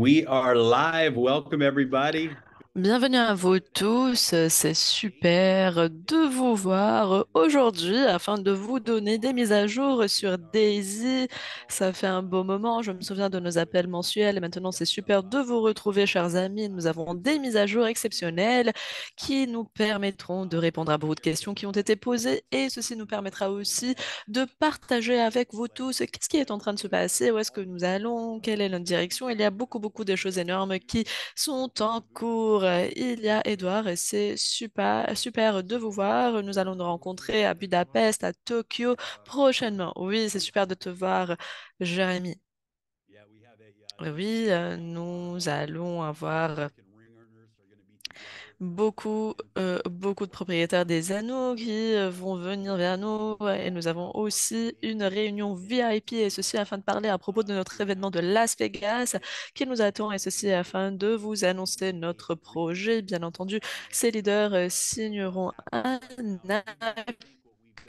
We are live. Welcome, everybody. Bienvenue à vous tous, c'est super de vous voir aujourd'hui afin de vous donner des mises à jour sur Daisy. Ça fait un beau moment, je me souviens de nos appels mensuels et maintenant c'est super de vous retrouver, chers amis. Nous avons des mises à jour exceptionnelles qui nous permettront de répondre à beaucoup de questions qui ont été posées et ceci nous permettra aussi de partager avec vous tous qu'est-ce qui est en train de se passer, où est-ce que nous allons, quelle est notre direction. Il y a beaucoup de choses énormes qui sont en cours. Il y a Edouard et c'est super de vous voir. Nous allons nous rencontrer à Budapest, à Tokyo prochainement. Oui, c'est super de te voir, Jérémy. Oui, nous allons avoir beaucoup de propriétaires des anneaux qui vont venir vers nous et nous avons aussi une réunion VIP et ceci afin de parler à propos de notre événement de Las Vegas qui nous attend et ceci afin de vous annoncer notre projet. Bien entendu, ces leaders signeront un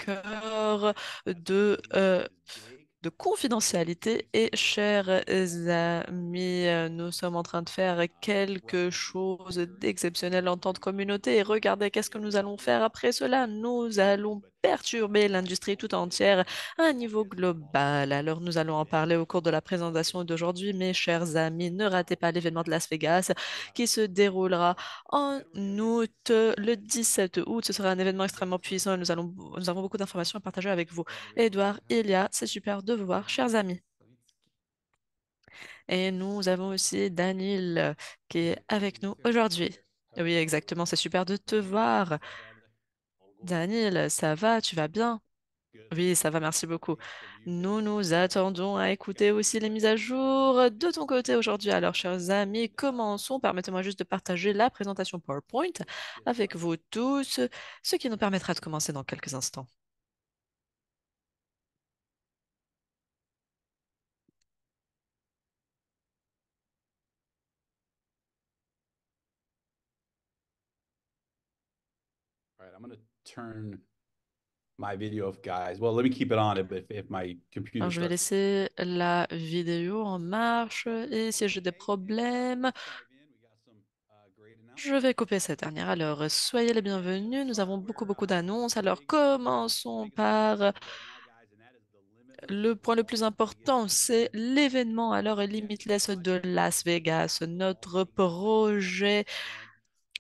accord de confidentialité et chers amis, nous sommes en train de faire quelque chose d'exceptionnel en tant que communauté et regardez qu'est-ce que nous allons faire après cela. Nous allons perturber l'industrie tout entière à un niveau global. Alors nous allons en parler au cours de la présentation d'aujourd'hui, mes chers amis. Ne ratez pas l'événement de Las Vegas qui se déroulera en août, le 17 août. Ce sera un événement extrêmement puissant et nous avons beaucoup d'informations à partager avec vous. Edouard, Ilia, c'est super de vous voir, chers amis. Et nous avons aussi Daniel qui est avec nous aujourd'hui. Oui, exactement, c'est super de te voir. Daniel, ça va, tu vas bien? Oui, ça va, merci beaucoup. Nous nous attendons à écouter aussi les mises à jour de ton côté aujourd'hui. Alors, chers amis, commençons. Permettez-moi juste de partager la présentation PowerPoint avec vous tous, ce qui nous permettra de commencer dans quelques instants. All right, I'm going to turn my video off, guys. Well, let me keep it on if my computer Alors, je vais starts. laisser la vidéo en marche et si j'ai des problèmes, je vais couper cette dernière. Alors, soyez les bienvenus. Nous avons beaucoup d'annonces. Alors, commençons par le point le plus important, c'est l'événement alors Limitless de Las Vegas. Notre projet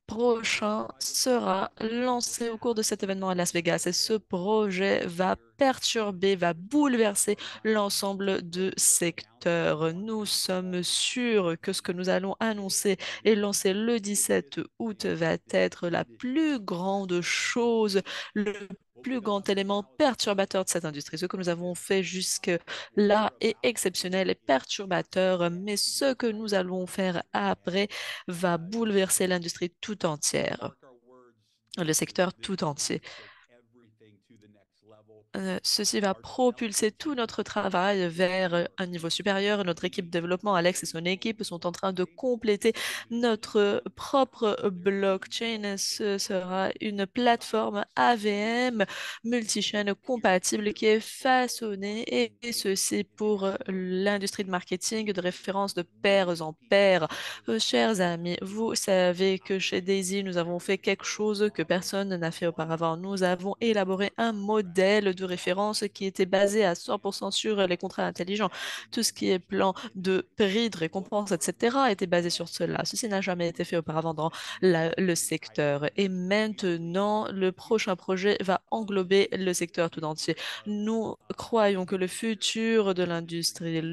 prochain sera lancé au cours de cet événement à Las Vegas et ce projet va perturber, va bouleverser l'ensemble de secteurs. Nous sommes sûrs que ce que nous allons annoncer et lancer le 17 août va être la plus grande chose, le plus grand élément perturbateur de cette industrie. Ce que nous avons fait jusque-là est exceptionnel et perturbateur, mais ce que nous allons faire après va bouleverser l'industrie tout entière, le secteur tout entier. Ceci va propulser tout notre travail vers un niveau supérieur. Notre équipe développement, Alex et son équipe, sont en train de compléter notre propre blockchain. Ce sera une plateforme AVM multichaîne compatible qui est façonnée et ceci pour l'industrie de marketing de référence de pair en pair. Chers amis, vous savez que chez Daisy, nous avons fait quelque chose que personne n'a fait auparavant. Nous avons élaboré un modèle de référence qui était basé à 100% sur les contrats intelligents. Tout ce qui est plan de prix, de récompense, etc. était basé sur cela. Ceci n'a jamais été fait auparavant dans le secteur. Et maintenant, le prochain projet va englober le secteur tout entier. Nous croyons que le futur de l'industrie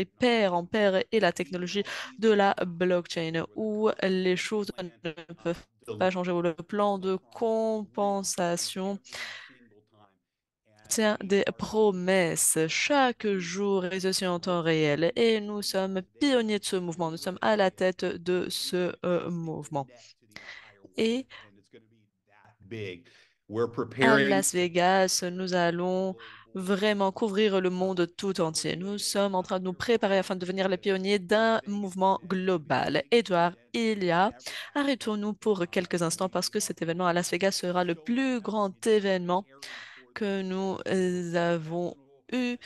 pair en pair est la technologie de la blockchain, où les choses ne peuvent pas changer, où le plan de compensation tient des promesses chaque jour et ceci en temps réel. Et nous sommes pionniers de ce mouvement, nous sommes à la tête de ce mouvement. Et We're à preparing. Las Vegas, nous allons vraiment couvrir le monde tout entier. Nous sommes en train de nous préparer afin de devenir les pionniers d'un mouvement global. Edouard, Ilia, arrêtons-nous pour quelques instants parce que cet événement à Las Vegas sera le plus grand événement que nous avons eu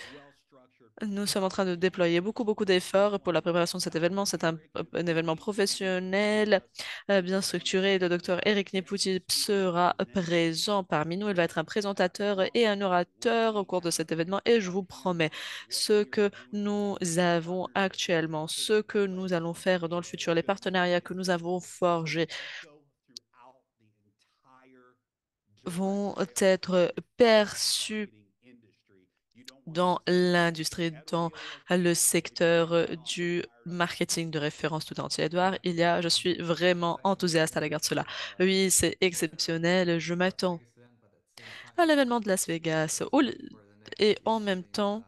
Nous sommes en train de déployer beaucoup d'efforts pour la préparation de cet événement. C'est un événement professionnel, bien structuré. Le docteur Eric Nepouty sera présent parmi nous. Il va être un présentateur et un orateur au cours de cet événement. Et je vous promets, ce que nous avons actuellement, ce que nous allons faire dans le futur, les partenariats que nous avons forgés vont être perçus dans l'industrie, dans le secteur du marketing de référence tout entier. Edouard, je suis vraiment enthousiaste à l'égard de cela. Oui, c'est exceptionnel. Je m'attends à l'événement de Las Vegas. Et en même temps,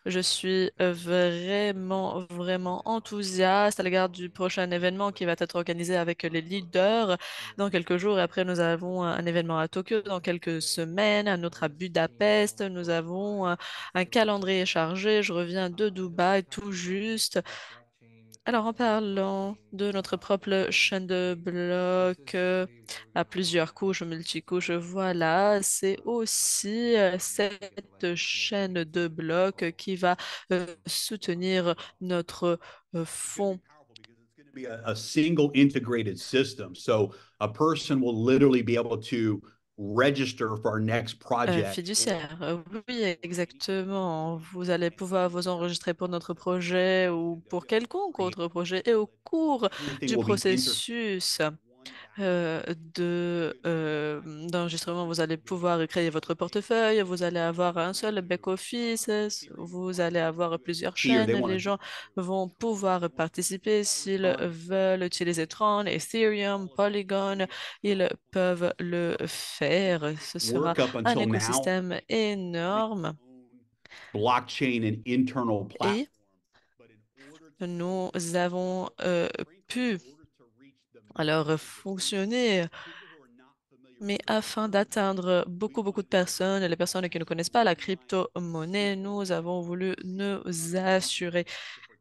je suis vraiment enthousiaste à l'égard du prochain événement qui va être organisé avec les leaders dans quelques jours. Et après, nous avons un événement à Tokyo dans quelques semaines, un autre à Budapest. Nous avons un calendrier chargé. Je reviens de Dubaï tout juste. Alors, en parlant de notre propre chaîne de blocs à plusieurs couches, multicouches, voilà, c'est aussi cette chaîne de blocs qui va soutenir notre fonds Be a single integrated system. So a person will literally be able to register for our next project. fiduciaire. Oui, exactement. Vous allez pouvoir vous enregistrer pour notre projet ou pour quelconque autre projet et au cours Everything du will be inter processus d'enregistrement, vous allez pouvoir créer votre portefeuille, vous allez avoir un seul back-office, vous allez avoir plusieurs here. They chaînes, want les to gens vont pouvoir participer s'ils veulent utiliser Tron, Ethereum, Polygon, ils peuvent le faire. Ce sera work up un until now écosystème énorme blockchain and internal et platform. But in order to nous avons pu alors fonctionner. Mais afin d'atteindre beaucoup de personnes, les personnes qui ne connaissent pas la crypto-monnaie, nous avons voulu nous assurer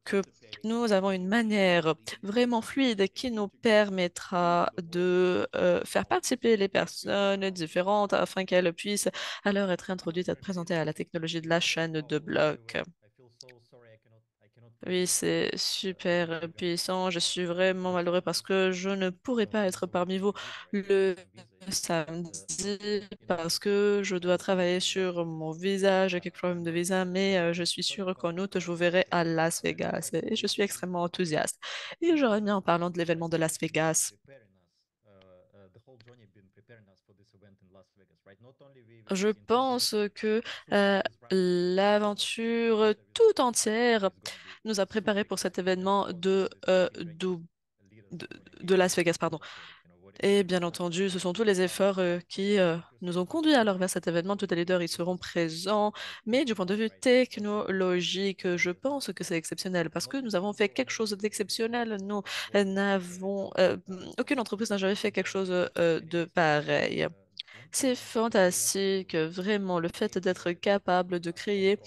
que nous avons une manière vraiment fluide qui nous permettra de faire participer les personnes différentes afin qu'elles puissent alors être introduites, être présentées à la technologie de la chaîne de blocs. Oui, c'est super puissant. Je suis vraiment malheureux parce que je ne pourrai pas être parmi vous le samedi parce que je dois travailler sur mon visa. J'ai quelques problèmes de visa, mais je suis sûre qu'en août, je vous verrai à Las Vegas et je suis extrêmement enthousiaste. Et j'aurais bien en parlant de l'événement de Las Vegas. Je pense que l'aventure tout entière nous a préparé pour cet événement de, de Las Vegas, pardon. Et bien entendu, ce sont tous les efforts qui nous ont conduits alors vers cet événement. Tous les leaders y seront présents. Mais du point de vue technologique, je pense que c'est exceptionnel parce que nous avons fait quelque chose d'exceptionnel. Nous n'avons, aucune entreprise n'a jamais fait quelque chose de pareil. C'est fantastique, vraiment, le fait d'être capable de créer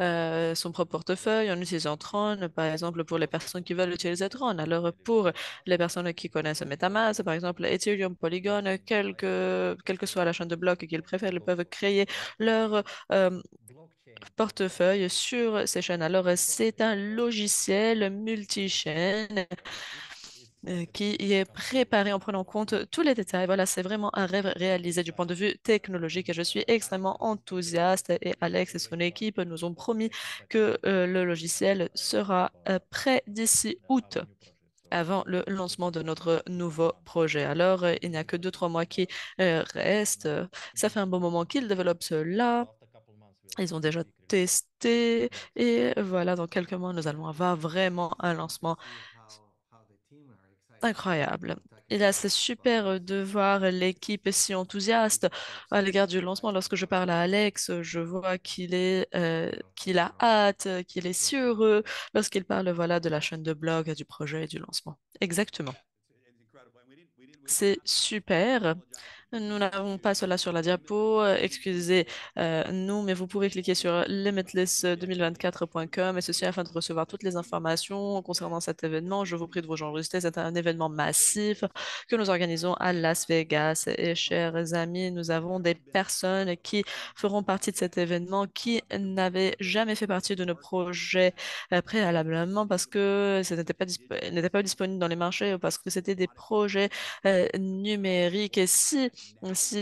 son propre portefeuille en utilisant Tron, par exemple, pour les personnes qui veulent utiliser Tron. Alors, pour les personnes qui connaissent MetaMask, par exemple, Ethereum, Polygon, quelle que soit la chaîne de blocs qu'ils préfèrent, ils peuvent créer leur euh, portefeuille sur ces chaînes. Alors, c'est un logiciel multi-chaîne qui y est préparé en prenant en compte tous les détails. Voilà, c'est vraiment un rêve réalisé du point de vue technologique et je suis extrêmement enthousiaste et Alex et son équipe nous ont promis que le logiciel sera prêt d'ici août avant le lancement de notre nouveau projet. Alors, il n'y a que 2, 3 mois qui restent. Ça fait un bon moment qu'ils développent cela. Ils ont déjà testé et voilà, dans quelques mois, nous allons avoir vraiment un lancement incroyable. Et là, c'est super de voir l'équipe si enthousiaste à l'égard du lancement. Lorsque je parle à Alex, je vois qu'il a hâte, qu'il est si heureux lorsqu'il parle, voilà, de la chaîne de blog, du projet et du lancement. Exactement. C'est super. Nous n'avons pas cela sur la diapo. Excusez, nous, mais vous pouvez cliquer sur limitless2024.com et ceci afin de recevoir toutes les informations concernant cet événement. Je vous prie de vous enregistrer. C'est un événement massif que nous organisons à Las Vegas. Et chers amis, nous avons des personnes qui feront partie de cet événement qui n'avaient jamais fait partie de nos projets préalablement parce que ce n'était pas disponible dans les marchés ou parce que c'était des projets numériques et si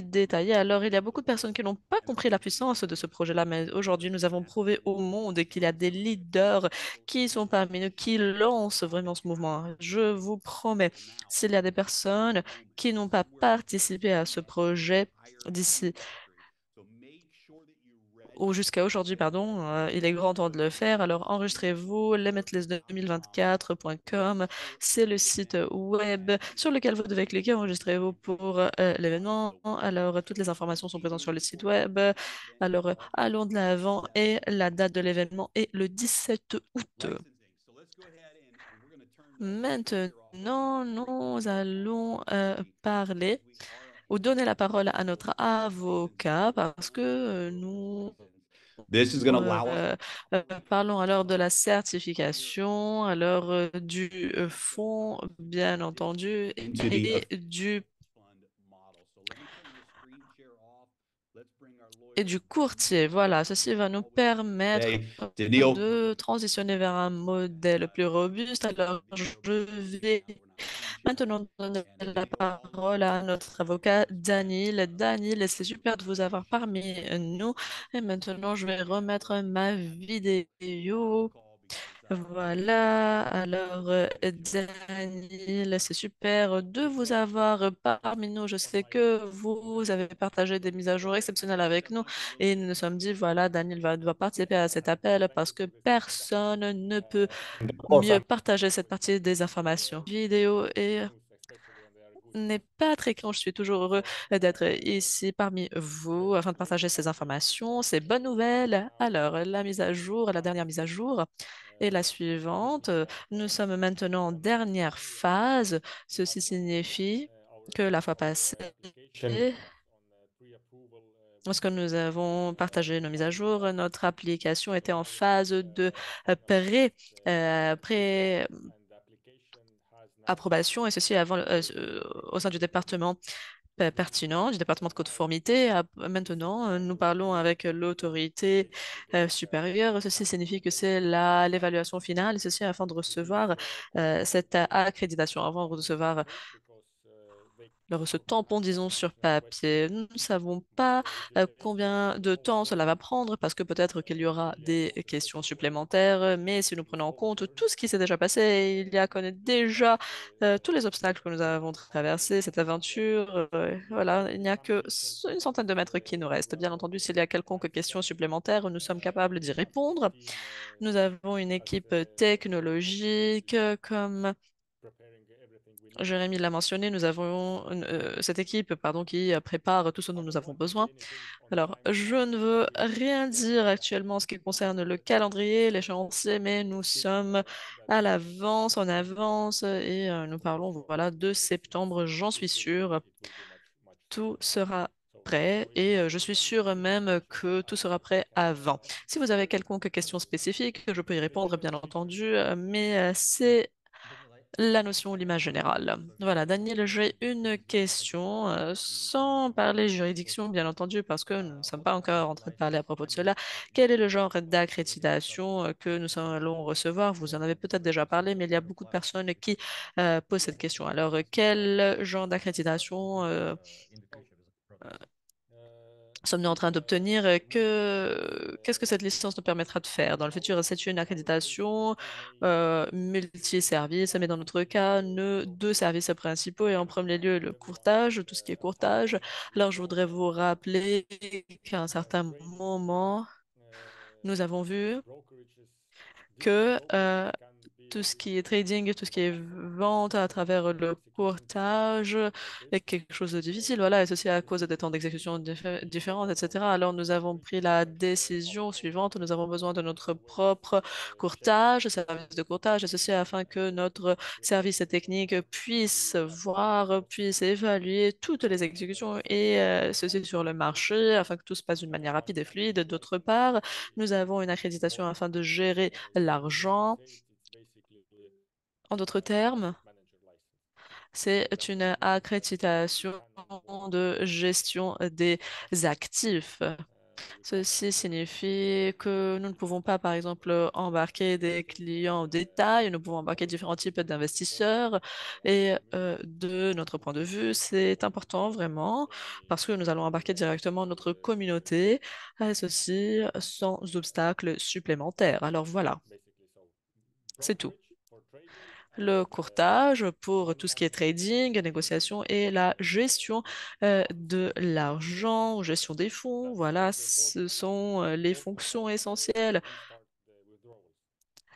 détaillés. Alors, il y a beaucoup de personnes qui n'ont pas compris la puissance de ce projet-là, mais aujourd'hui, nous avons prouvé au monde qu'il y a des leaders qui sont parmi nous, qui lancent vraiment ce mouvement. Je vous promets, s'il y a des personnes qui n'ont pas participé à ce projet d'ici ou jusqu'à aujourd'hui, pardon, il est grand temps de le faire. Alors enregistrez-vous, limitless2024.com, c'est le site web sur lequel vous devez cliquer, enregistrez-vous pour l'événement. Alors toutes les informations sont présentes sur le site web. Alors allons de l'avant et la date de l'événement est le 17 août. Maintenant, nous allons parler ou donner la parole à notre avocat parce que nous This is going to allow us euh, parlons alors de la certification, alors du fonds, bien entendu, into the et du, et du courtier. Voilà, ceci va nous permettre okay. Daniil, de transitionner vers un modèle plus robuste. Alors, je vais maintenant donner la parole à notre avocat Daniel. Daniel, c'est super de vous avoir parmi nous. Et maintenant, je vais remettre ma vidéo. Voilà, alors Daniel, c'est super de vous avoir parmi nous. Je sais que vous avez partagé des mises à jour exceptionnelles avec nous et nous nous sommes dit, voilà, Daniel doit participer à cet appel parce que personne ne peut mieux partager cette partie des informations. Vidéo et n'est pas très grand. Je suis toujours heureux d'être ici parmi vous afin de partager ces informations, ces bonnes nouvelles. Alors, la mise à jour, la dernière mise à jour est la suivante. Nous sommes maintenant en dernière phase. Ceci signifie que la fois passée, lorsque nous avons partagé nos mises à jour, notre application était en phase de pré approbation et ceci au sein du département pertinent, du département de conformité. Maintenant, nous parlons avec l'autorité supérieure. Ceci signifie que c'est l'évaluation finale, et ceci afin de recevoir cette accréditation, avant de recevoir ce tampon, disons, sur papier. Nous ne savons pas combien de temps cela va prendre parce que peut-être qu'il y aura des questions supplémentaires, mais si nous prenons en compte tout ce qui s'est déjà passé, il y a connaît déjà tous les obstacles que nous avons traversés, cette aventure. Voilà, il n'y a que une centaine de mètres qui nous restent. Bien entendu, s'il y a quelconque question supplémentaire, nous sommes capables d'y répondre. Nous avons une équipe technologique comme Jérémy l'a mentionné, nous avons cette équipe pardon, qui prépare tout ce dont nous avons besoin. Alors, je ne veux rien dire actuellement en ce qui concerne le calendrier, l'échéancier, mais nous sommes à l'avance, en avance, et nous parlons voilà, de septembre, j'en suis sûre. Tout sera prêt et je suis sûre même que tout sera prêt avant. Si vous avez quelconque question spécifique, je peux y répondre, bien entendu, mais c'est la notion ou l'image générale. Voilà, Daniel, j'ai une question, sans parler juridiction, bien entendu, parce que nous ne sommes pas encore en train de parler à propos de cela. Quel est le genre d'accréditation que nous allons recevoir? Vous en avez peut-être déjà parlé, mais il y a beaucoup de personnes qui posent cette question. Alors, quel genre d'accréditation sommes-nous en train d'obtenir? Qu'est-ce que cette licence nous permettra de faire? Dans le futur, c'est une accréditation multi-services, mais dans notre cas, deux services principaux et en premier lieu, le courtage, tout ce qui est courtage. Alors, je voudrais vous rappeler qu'à un certain moment, nous avons vu que tout ce qui est trading, tout ce qui est vente à travers le courtage est quelque chose de difficile, voilà, et ceci à cause des temps d'exécution différents, etc. Alors nous avons pris la décision suivante, nous avons besoin de notre propre courtage, service de courtage, et ceci afin que notre service technique puisse voir, puisse évaluer toutes les exécutions et ceci sur le marché afin que tout se passe d'une manière rapide et fluide. D'autre part, nous avons une accréditation afin de gérer l'argent. En d'autres termes, c'est une accréditation de gestion des actifs. Ceci signifie que nous ne pouvons pas, par exemple, embarquer des clients au détail, nous pouvons embarquer différents types d'investisseurs et de notre point de vue, c'est important vraiment parce que nous allons embarquer directement notre communauté, et ceci sans obstacle supplémentaire. Alors voilà, c'est tout. Le courtage pour tout ce qui est trading, négociation et la gestion de l'argent, gestion des fonds. Voilà, ce sont les fonctions essentielles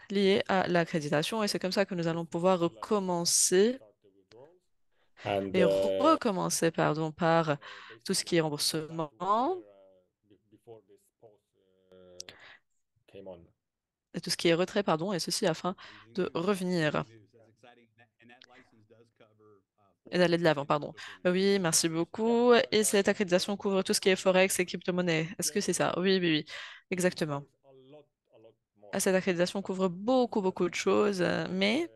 liées à l'accréditation et c'est comme ça que nous allons pouvoir recommencer And et recommencer, pardon, par tout ce qui est remboursement before this post came on. et tout ce qui est retrait, pardon, et ceci afin de revenir. Et d'aller de l'avant, pardon. Oui, merci beaucoup. Et cette accréditation couvre tout ce qui est Forex et crypto-monnaie. Est-ce que c'est ça? Oui, oui, oui, exactement. Cette accréditation couvre beaucoup, beaucoup de choses, mais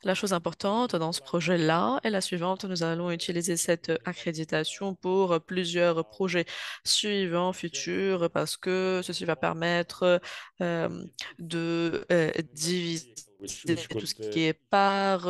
la chose importante dans ce projet-là est la suivante. Nous allons utiliser cette accréditation pour plusieurs projets suivants, futurs, parce que ceci va permettre de diviser Which tout could ce qui est part,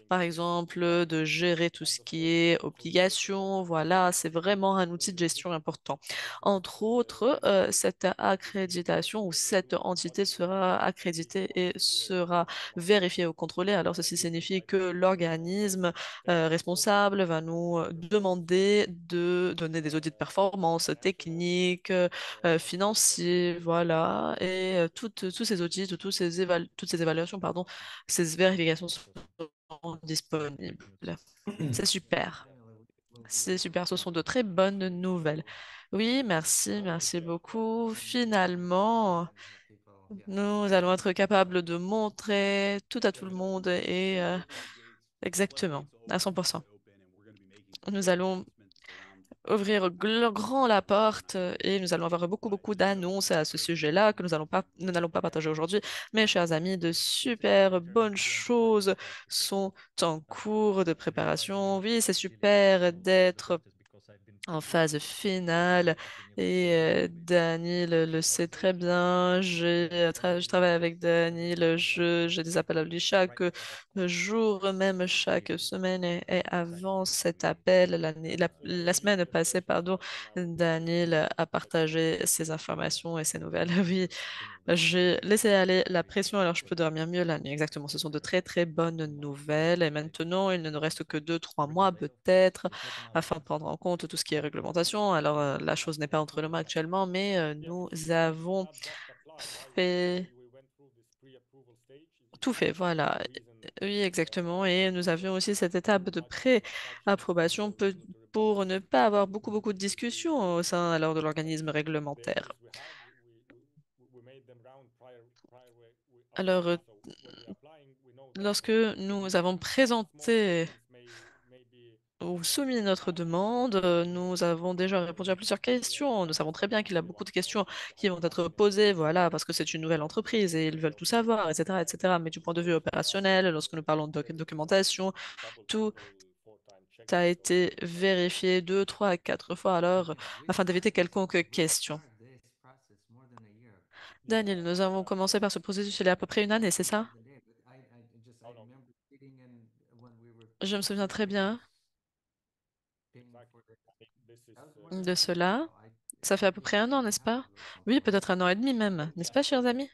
par exemple, de gérer tout ce qui est obligations. Voilà, c'est vraiment un outil de gestion important. Entre autres, cette accréditation ou cette entité sera accréditée et sera vérifiée ou contrôlée. Alors, ceci signifie que l'organisme responsable va nous demander de donner des audits de performance techniques, financiers, voilà, et tous ces audits, toutes ces évaluations, pardon, ces vérifications seront disponibles. C'est super. C'est super, ce sont de très bonnes nouvelles. Oui, merci, merci beaucoup. Finalement, nous allons être capables de montrer tout à tout le monde et exactement, à 100%. Nous allons ouvrir grand la porte et nous allons avoir beaucoup, beaucoup d'annonces à ce sujet-là que nous n'allons pas partager aujourd'hui. Mes chers amis, de super bonnes choses sont en cours de préparation. Oui, c'est super d'être en phase finale et Dany le sait très bien. Je travaille avec Dany, j'ai des appels à lui chaque jour, même chaque semaine et avant cet appel, la semaine passée, pardon, Daniel a partagé ses informations et ses nouvelles. Oui, j'ai laissé aller la pression, alors je peux dormir mieux la nuit. Exactement, ce sont de très très bonnes nouvelles. Et maintenant, il ne nous reste que 2, 3 mois peut-être afin de prendre en compte tout ce qui est réglementation. Alors, la chose n'est pas entre nos mains actuellement, mais nous avons fait tout fait, voilà. Oui, exactement. Et nous avions aussi cette étape de pré-approbation pour ne pas avoir beaucoup, beaucoup de discussions au sein alors de l'organisme réglementaire. Alors, lorsque nous avons présenté ou soumis notre demande, nous avons déjà répondu à plusieurs questions. Nous savons très bien qu'il y a beaucoup de questions qui vont être posées, voilà, parce que c'est une nouvelle entreprise et ils veulent tout savoir, etc., etc. Mais du point de vue opérationnel, lorsque nous parlons de documentation, tout a été vérifié 2, 3, 4 fois alors, afin d'éviter quelconque question. Daniel, nous avons commencé par ce processus il y a à peu près une année, c'est ça? Je me souviens très bien de cela. Ça fait à peu près un an, n'est-ce pas? Oui, peut-être un an et demi même, n'est-ce pas, chers amis?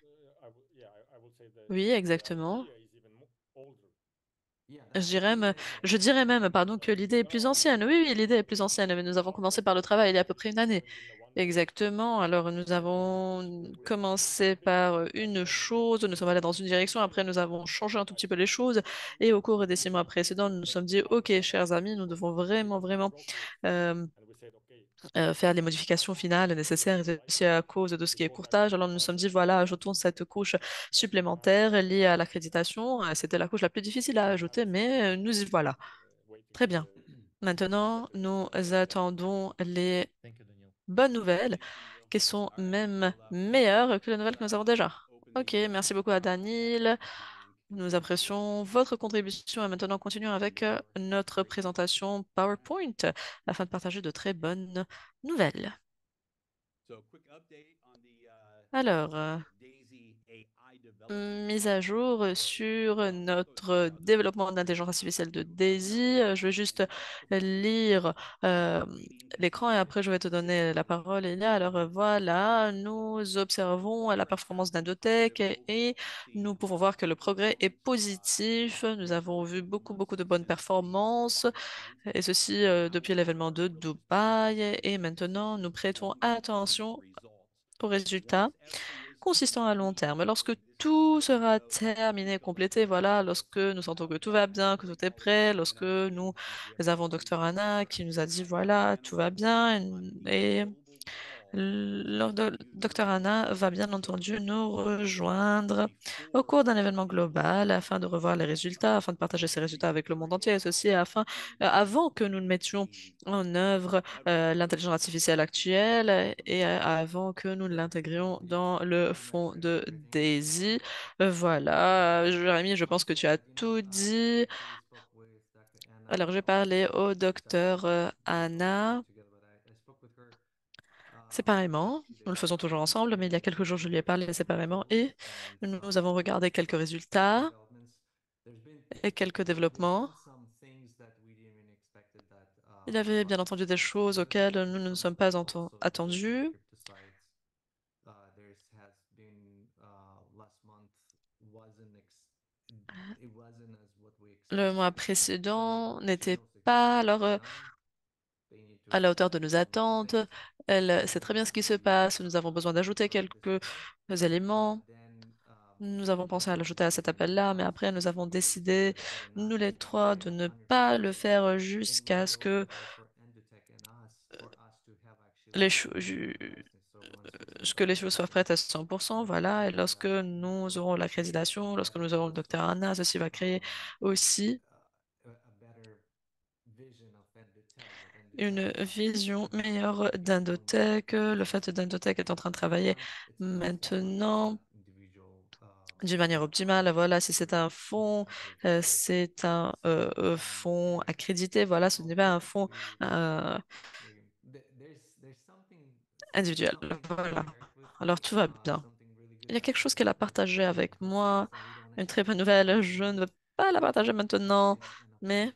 Oui, exactement. Je dirais même, pardon, que l'idée est plus ancienne. Oui, oui, l'idée est plus ancienne, mais nous avons commencé par le travail il y a à peu près une année. Exactement. Alors, nous avons commencé par une chose, nous sommes allés dans une direction, après nous avons changé un tout petit peu les choses, et au cours des 6 mois précédents, nous nous sommes dit, OK, chers amis, nous devons vraiment euh, faire les modifications finales nécessaires et aussi à cause de ce qui est courtage. Alors, nous nous sommes dit, voilà, ajoutons cette couche supplémentaire liée à l'accréditation. C'était la couche la plus difficile à ajouter, mais nous y voilà. Très bien. Maintenant, nous attendons les bonnes nouvelles qui sont même meilleures que les nouvelles que nous avons déjà. Ok, merci beaucoup à Daniel. Nous apprécions votre contribution et maintenant continuons avec notre présentation PowerPoint afin de partager de très bonnes nouvelles. Alors, mise à jour sur notre développement d'intelligence artificielle de Daisy. Je vais juste lire euh, l'écran et après je vais te donner la parole. Et là, alors voilà, nous observons la performance d'Indotech et nous pouvons voir que le progrès est positif. Nous avons vu beaucoup de bonnes performances et ceci depuis l'événement de Dubaï. Et maintenant, nous prêtons attention aux résultats consistant à long terme. Lorsque tout sera terminé, complété, voilà, lorsque nous sentons que tout va bien, que tout est prêt, lorsque nous avons Dr Anna qui nous a dit voilà, tout va bien et Dr Anna va bien entendu nous rejoindre au cours d'un événement global afin de revoir les résultats, afin de partager ces résultats avec le monde entier et ceci avant que nous ne mettions en œuvre l'intelligence artificielle actuelle et avant que nous ne l'intégrions dans le fond de Daisy. Voilà, Jérémy, je pense que tu as tout dit. Alors, j'ai parlé au docteur Anna séparément. Nous le faisons toujours ensemble, mais il y a quelques jours, je lui ai parlé séparément et nous avons regardé quelques résultats et quelques développements. Il y avait bien entendu des choses auxquelles nous ne nous sommes pas attendus. Le mois précédent n'était pas à la hauteur de nos attentes. Elle sait très bien ce qui se passe. Nous avons besoin d'ajouter quelques éléments. Nous avons pensé à l'ajouter à cet appel-là, mais après, nous avons décidé, nous les trois, de ne pas le faire jusqu'à les, cho- ju- ce que les choses soient prêtes à 100%. Voilà. Et lorsque nous aurons l'accréditation, lorsque nous aurons le docteur Anna, ceci va créer aussi une vision meilleure d'Indotech. Le fait d'Indotech est en train de travailler maintenant d'une manière optimale. Voilà, si c'est un fonds, c'est un fonds accrédité. Voilà, ce n'est pas un fonds euh, individuel. Voilà. Alors tout va bien. Il y a quelque chose qu'elle a partagé avec moi, une très bonne nouvelle. Je ne veux pas la partager maintenant, mais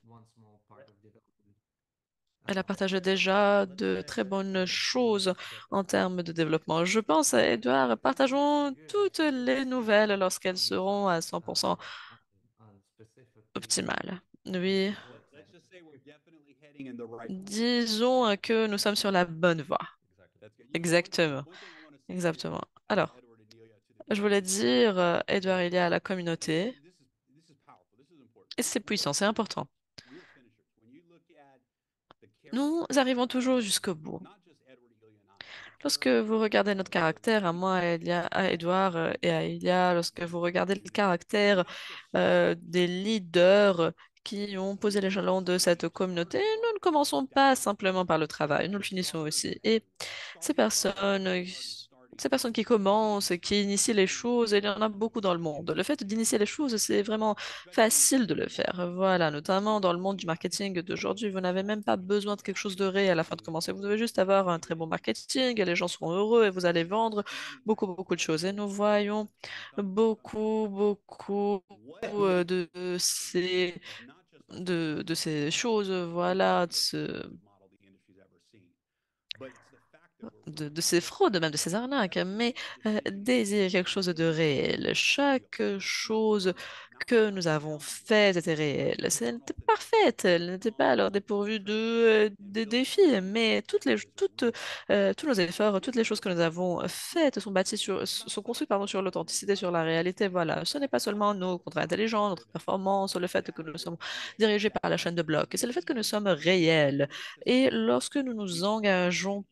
elle a partagé déjà de très bonnes choses en termes de développement. Je pense, Edouard, partageons toutes les nouvelles lorsqu'elles seront à 100% optimales. Oui, disons que nous sommes sur la bonne voie. Exactement. Exactement. Alors, je voulais dire, Edouard, il y a la communauté, et c'est puissant, c'est important. Nous arrivons toujours jusqu'au bout. Lorsque vous regardez notre caractère, à moi, à Edouard et à Elia, lorsque vous regardez le caractère des leaders qui ont posé les jalons de cette communauté, nous ne commençons pas simplement par le travail, nous le finissons aussi. Et ces personnes, ces personnes qui commencent, qui initient les choses, il y en a beaucoup dans le monde. Le fait d'initier les choses, c'est vraiment facile de le faire. Voilà, notamment dans le monde du marketing d'aujourd'hui, vous n'avez même pas besoin de quelque chose de réel afin de commencer. Vous devez juste avoir un très bon marketing et les gens seront heureux et vous allez vendre beaucoup de choses. Et nous voyons beaucoup de de ces choses, voilà, de ces fraudes, même de ces arnaques, mais désirer quelque chose de réel. Chaque chose que nous avons faite était réelle. Elle n'était pas parfaite, elle n'était pas alors dépourvue de défis, mais tous nos efforts, toutes les choses que nous avons faites sont construites pardon, sur l'authenticité, sur la réalité. Voilà, ce n'est pas seulement nos contrats intelligents, notre performance, le fait que nous sommes dirigés par la chaîne de blocs, c'est le fait que nous sommes réels. Et lorsque nous nous engageons,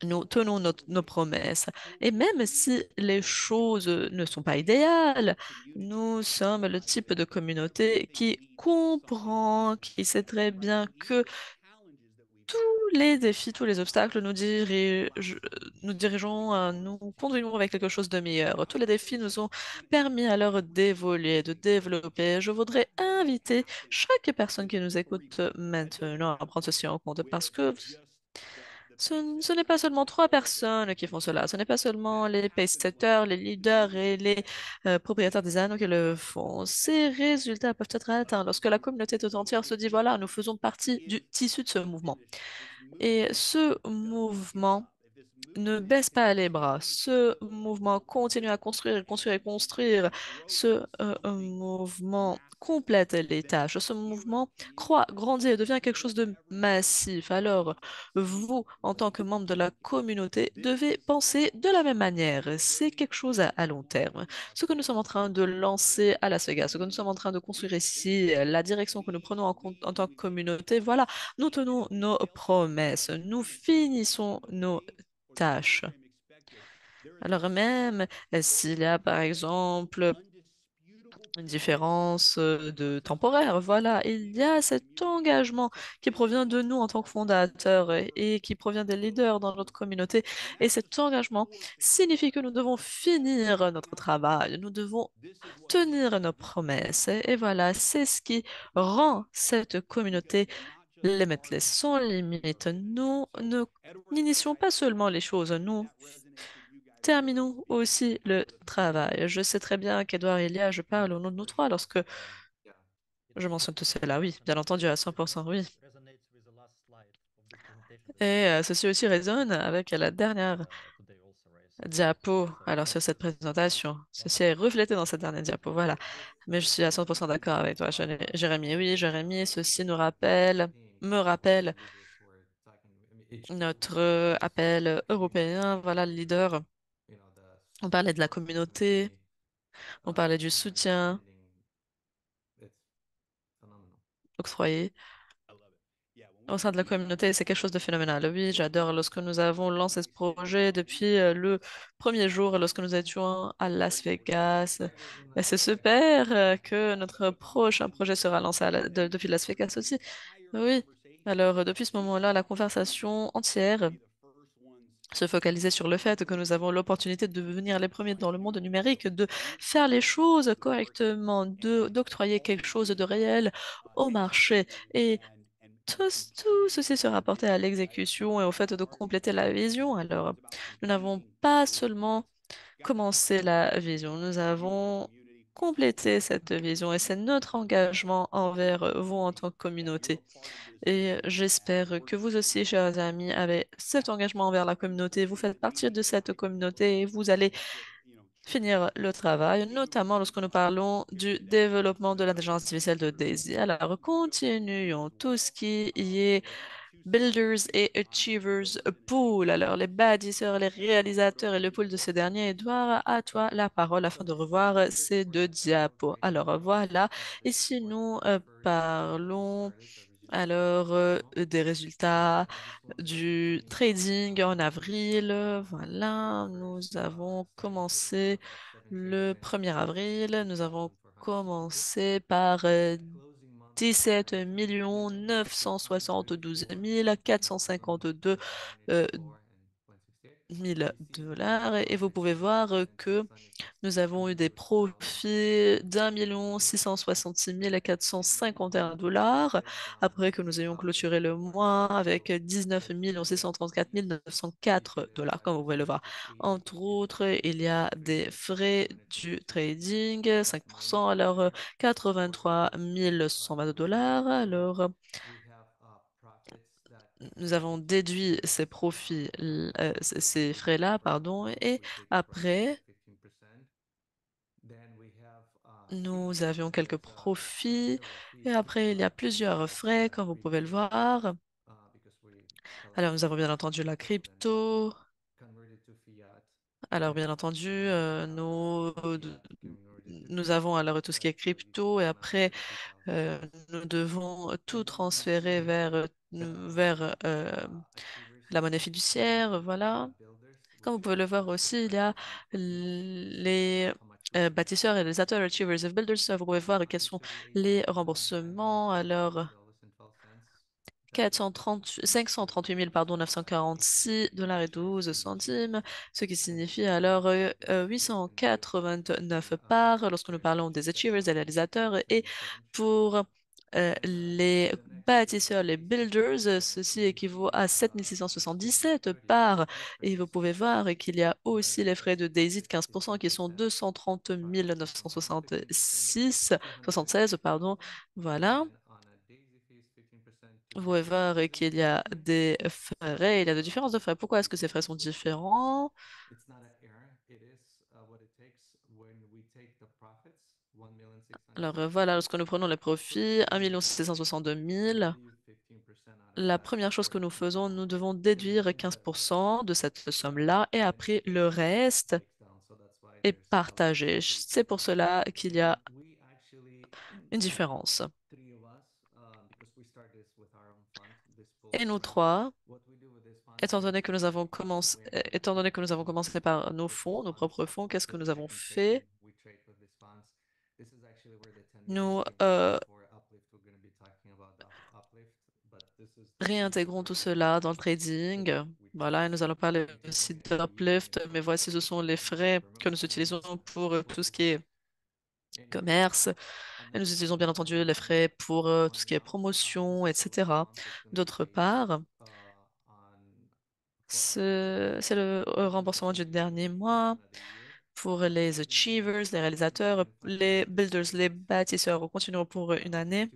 nous tenons nos promesses. Et même si les choses ne sont pas idéales, nous sommes le type de communauté qui comprend, qui sait très bien que tous les défis, tous les obstacles nous dirigeons, nous conduisons avec quelque chose de meilleur. Tous les défis nous ont permis alors d'évoluer, de développer. Je voudrais inviter chaque personne qui nous écoute maintenant à prendre ceci en compte parce que ce n'est pas seulement trois personnes qui font cela. Ce n'est pas seulement les pacesetters, les leaders et les propriétaires des anneaux qui le font. Ces résultats peuvent être atteints lorsque la communauté tout entière se dit, voilà, nous faisons partie du tissu de ce mouvement. Et ce mouvement ne baisse pas les bras. Ce mouvement continue à construire, construire et construire. Ce mouvement complète les tâches. Ce mouvement croît, grandit et devient quelque chose de massif. Alors, vous, en tant que membre de la communauté, devez penser de la même manière. C'est quelque chose à long terme. Ce que nous sommes en train de lancer à Las Vegas, ce que nous sommes en train de construire ici, la direction que nous prenons en compte en tant que communauté, voilà, nous tenons nos promesses. Nous finissons nos tâches. Alors même s'il y a par exemple une différence de temporaire, voilà, il y a cet engagement qui provient de nous en tant que fondateurs et qui provient des leaders dans notre communauté. Et cet engagement signifie que nous devons finir notre travail, nous devons tenir nos promesses. Et voilà, c'est ce qui rend cette communauté limitless, sans limite. Nous ne n'initions pas seulement les choses, nous terminons aussi le travail. Je sais très bien qu'Edouard et Elia, je parle au nom de nous trois lorsque je mentionne tout cela. Oui, bien entendu, à 100%, oui. Et ceci aussi résonne avec la dernière diapo, alors sur cette présentation. Ceci est reflété dans cette dernière diapo, voilà. Mais je suis à 100% d'accord avec toi, Jérémy. Oui, Jérémy, ceci me rappelle notre appel européen, voilà, le leader. On parlait de la communauté, on parlait du soutien octroyé au sein de la communauté. C'est quelque chose de phénoménal. Oui, j'adore lorsque nous avons lancé ce projet depuis le premier jour, lorsque nous étions à Las Vegas. Et c'est super que notre prochain projet sera lancé depuis Las Vegas aussi. Oui. Alors, depuis ce moment-là, la conversation entière se focaliser sur le fait que nous avons l'opportunité de devenir les premiers dans le monde numérique, de faire les choses correctement, d'octroyer quelque chose de réel au marché. Et tout ceci se rapportait à l'exécution et au fait de compléter la vision. Alors, nous n'avons pas seulement commencé la vision, nous avons complété cette vision et c'est notre engagement envers vous en tant que communauté. Et j'espère que vous aussi, chers amis, avez cet engagement envers la communauté. Vous faites partie de cette communauté et vous allez finir le travail, notamment lorsque nous parlons du développement de l'intelligence artificielle de Daisy. Alors, continuons tout ce qui y est Builders et Achievers Pool. Alors, les bâtisseurs, les réalisateurs et le pool de ce dernier, Edouard, à toi la parole afin de revoir ces deux diapos. Alors, voilà. Ici, nous parlons alors des résultats du trading en avril. Voilà, nous avons commencé le 1er avril. Nous avons commencé par 17 972 452 mille dollars et vous pouvez voir que nous avons eu des profits d'1 666 451 $ après que nous ayons clôturé le mois avec 19 634 904 $, comme vous pouvez le voir. Entre autres, il y a des frais du trading, 5%, alors 83 122 $. Alors, Nous avons déduit ces profits, ces frais-là, pardon, et après, nous avions quelques profits, et après, il y a plusieurs frais, comme vous pouvez le voir. Alors, nous avons bien entendu la crypto. Alors, bien entendu, nous avons alors tout ce qui est crypto, et après, euh, nous devons tout transférer vers la monnaie fiduciaire, voilà. Comme vous pouvez le voir aussi, il y a les bâtisseurs et les achievers of builders. Vous pouvez voir quels sont les remboursements. Alors, 538 000, pardon, 946 dollars et 12 centimes, ce qui signifie alors 889 parts lorsque nous parlons des achievers, des réalisateurs, et pour les bâtisseurs, les builders, ceci équivaut à 7 677 parts. Et vous pouvez voir qu'il y a aussi les frais de Daisy de 15% qui sont 230 966, 76, pardon. Voilà. Vous pouvez voir qu'il y a des frais, il y a de différences de frais. Pourquoi est-ce que ces frais sont différents? Alors voilà, lorsque nous prenons les profits, 1 662 000, la première chose que nous faisons, nous devons déduire 15% de cette somme-là et après le reste est partagé. C'est pour cela qu'il y a une différence. Et nous trois, étant donné que nous avons commencé par nos fonds, nos propres fonds, qu'est-ce que nous avons fait? Nous réintégrons tout cela dans le trading. Voilà, et nous allons parler aussi d'Uplift, mais voici, ce sont les frais que nous utilisons pour tout ce qui est commerce. Et nous utilisons bien entendu les frais pour tout ce qui est promotion, etc. D'autre part, c'est le remboursement du dernier mois pour les achievers, les réalisateurs, les builders, les bâtisseurs continueront pour une année.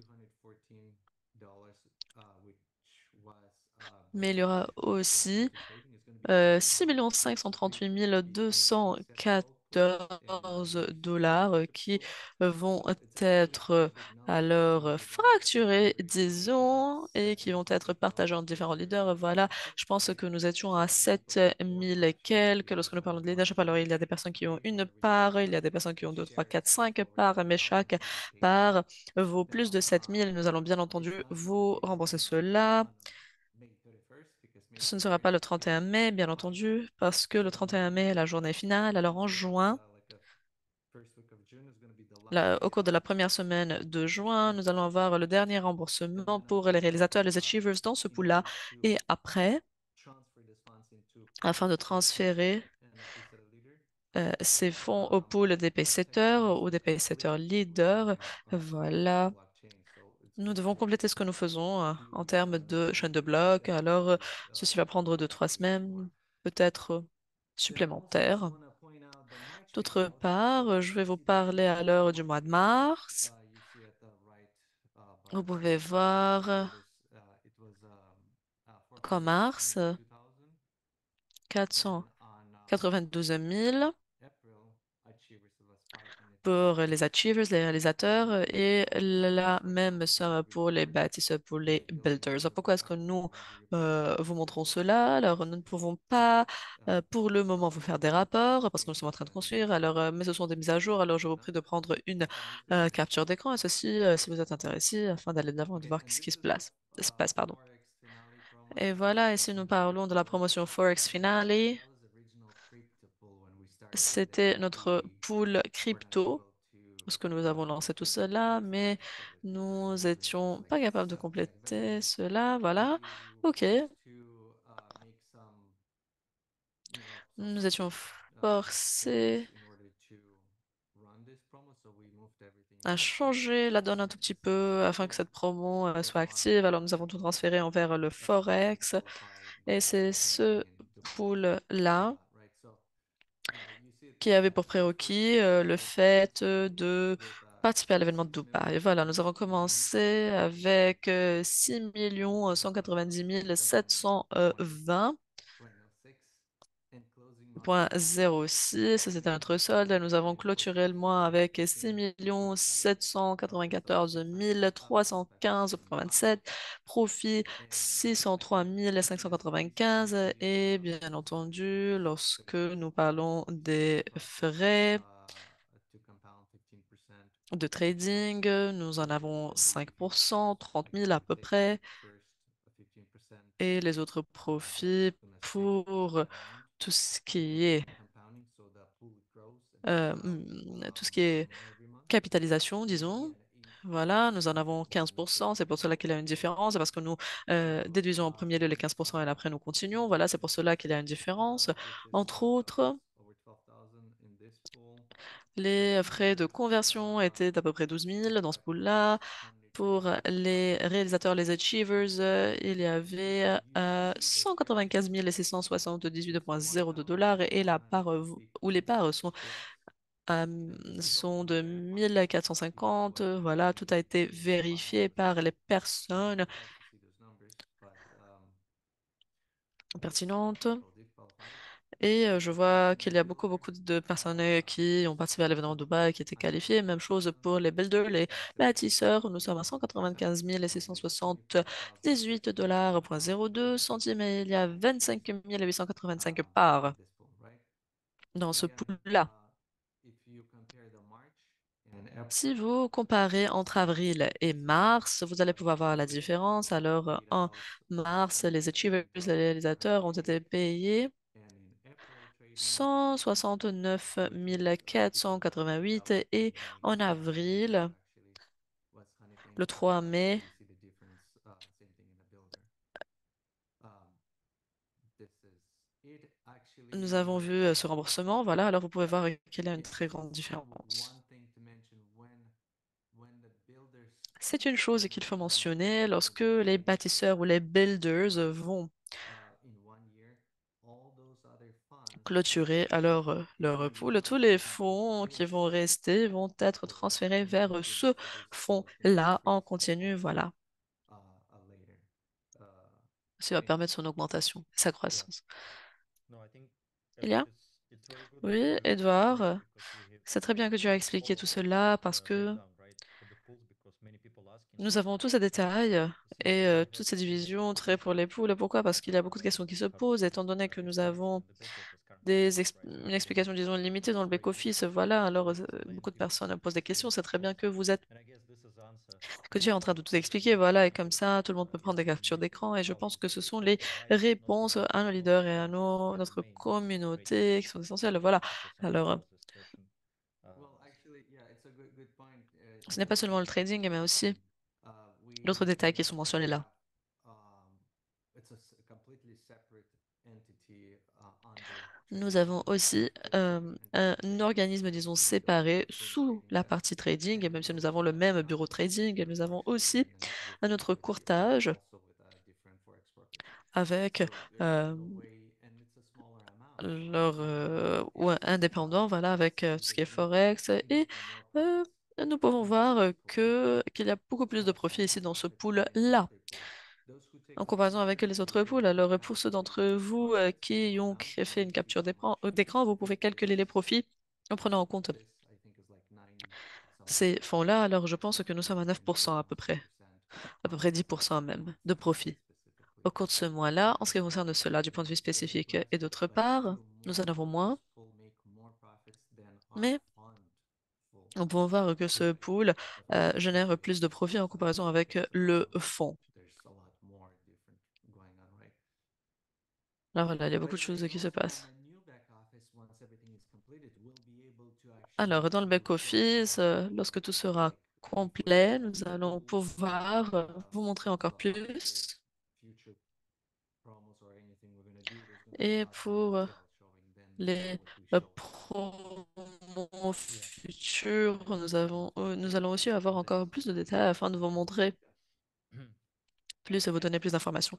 Mais il y aura aussi 6 538 214 dollars qui vont être alors fracturés, disons, et qui vont être partagés entre différents leaders. Voilà, je pense que nous étions à 7 000 et quelques lorsque nous parlons de leadership. Alors, il y a des personnes qui ont une part, il y a des personnes qui ont 2, 3, 4, 5 parts, mais chaque part vaut plus de 7 000. Nous allons bien entendu vous rembourser cela. Ce ne sera pas le 31 mai, bien entendu, parce que le 31 mai est la journée finale. Alors en juin, au cours de la première semaine de juin, nous allons avoir le dernier remboursement pour les réalisateurs, les achievers dans ce pool-là. Et après, afin de transférer ces fonds au pool des paysetters ou des paysetters leaders, voilà. Nous devons compléter ce que nous faisons en termes de chaîne de blocs. Alors, ceci va prendre 2, 3 semaines, peut-être supplémentaires. D'autre part, je vais vous parler à l'heure du mois de mars. Vous pouvez voir qu'en mars, 492 000 pour les achievers, les réalisateurs, et la même somme pour les bâtisseurs, pour les builders. Alors, pourquoi est-ce que nous vous montrons cela? Alors, nous ne pouvons pas pour le moment vous faire des rapports parce que nous sommes en train de construire, alors, mais ce sont des mises à jour. Alors, je vous prie de prendre une capture d'écran et ceci, si vous êtes intéressé, afin d'aller de l'avant et de voir ce qui se passe, pardon. Et voilà, ici nous parlons de la promotion Forex Finale. C'était notre pool crypto, parce que nous avons lancé tout cela, mais nous étions pas capables de compléter cela. Voilà. OK. Nous étions forcés à changer la donne un tout petit peu afin que cette promo soit active. Alors nous avons tout transféré envers le Forex et c'est ce pool-là qui avait pour prérequis le fait de participer à l'événement de Dubaï. Voilà, nous avons commencé avec 6 190 720,06. Ça, c'était notre solde. Nous avons clôturé le mois avec 6 794 315,27. Profit 603 595. Et bien entendu, lorsque nous parlons des frais de trading, nous en avons 5%, 30 000 à peu près. Et les autres profits pour tout ce qui est tout ce qui est capitalisation, disons. Voilà, nous en avons 15%, c'est pour cela qu'il y a une différence, c'est parce que nous déduisons en premier lieu les 15% et après nous continuons. Voilà, c'est pour cela qu'il y a une différence. Entre autres, les frais de conversion étaient d'à peu près 12 000 dans ce pool-là. Pour les réalisateurs, les achievers, il y avait 195 678,02 dollars et la part où les parts sont de 1450. Voilà, tout a été vérifié par les personnes pertinentes. Et je vois qu'il y a beaucoup de personnes qui ont participé à l'événement de Dubaï qui étaient qualifiées. Même chose pour les builders, les bâtisseurs. Nous sommes à 195 678 dollars point 02 centimes et il y a 25 885 parts dans ce pool-là. Si vous comparez entre avril et mars, vous allez pouvoir voir la différence. Alors, en mars, les achievers, les réalisateurs ont été payés 169 488 et en avril, le 3 mai, nous avons vu ce remboursement. Voilà, alors vous pouvez voir qu'il y a une très grande différence. C'est une chose qu'il faut mentionner lorsque les bâtisseurs ou les builders vont clôturer alors leur pool. Tous les fonds qui vont rester vont être transférés vers ce fonds-là en continu. Voilà, ça va permettre son augmentation, sa croissance. Il y a? Oui, Edouard, c'est très bien que tu as expliqué tout cela parce que nous avons tous ces détails et toutes ces divisions très pour les poules. Pourquoi? Parce qu'il y a beaucoup de questions qui se posent, étant donné que nous avons une explication, disons, limitée dans le back-office. Voilà, alors beaucoup de personnes posent des questions. C'est très bien que tu es en train de tout expliquer. Voilà, et comme ça, tout le monde peut prendre des captures d'écran. Et je pense que ce sont les réponses à nos leaders et à notre communauté qui sont essentielles. Voilà. Alors, ce n'est pas seulement le trading, mais aussi d'autres détails qui sont mentionnés là. Nous avons aussi un organisme, disons, séparé sous la partie trading, et même si nous avons le même bureau trading, nous avons aussi un autre courtage avec euh, leur ou indépendant, voilà, avec tout ce qui est Forex. Et euh, nous pouvons voir qu'il y a beaucoup plus de profits ici dans ce pool-là, en comparaison avec les autres pools. Alors, pour ceux d'entre vous qui ont fait une capture d'écran, vous pouvez calculer les profits en prenant en compte ces fonds-là. Alors, je pense que nous sommes à 9% à peu près 10% même de profit au cours de ce mois-là, en ce qui concerne cela du point de vue spécifique. Et d'autre part, nous en avons moins, mais on peut voir que ce pool génère plus de profit en comparaison avec le fonds. Là, voilà, il y a beaucoup de choses qui se passent. Alors, dans le back-office, lorsque tout sera complet, nous allons pouvoir vous montrer encore plus. Et pour les promos futurs, nous allons aussi avoir encore plus de détails afin de vous montrer plus et vous donner plus d'informations.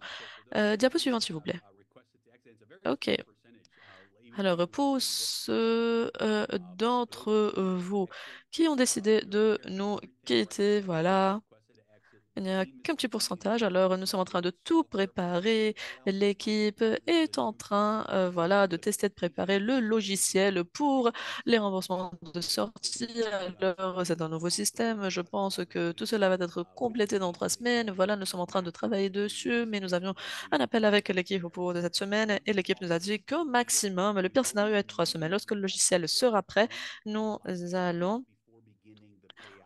Diapo suivante, s'il vous plaît. OK. Alors, pour ceux d'entre vous qui ont décidé de nous quitter, voilà. Il n'y a qu'un petit pourcentage, alors nous sommes en train de tout préparer. L'équipe est en train, voilà, de tester, de préparer le logiciel pour les remboursements de sortie. Alors, c'est un nouveau système. Je pense que tout cela va être complété dans 3 semaines. Voilà, nous sommes en train de travailler dessus, mais nous avions un appel avec l'équipe au cours de cette semaine et l'équipe nous a dit qu'au maximum, le pire scénario est 3 semaines. Lorsque le logiciel sera prêt, nous allons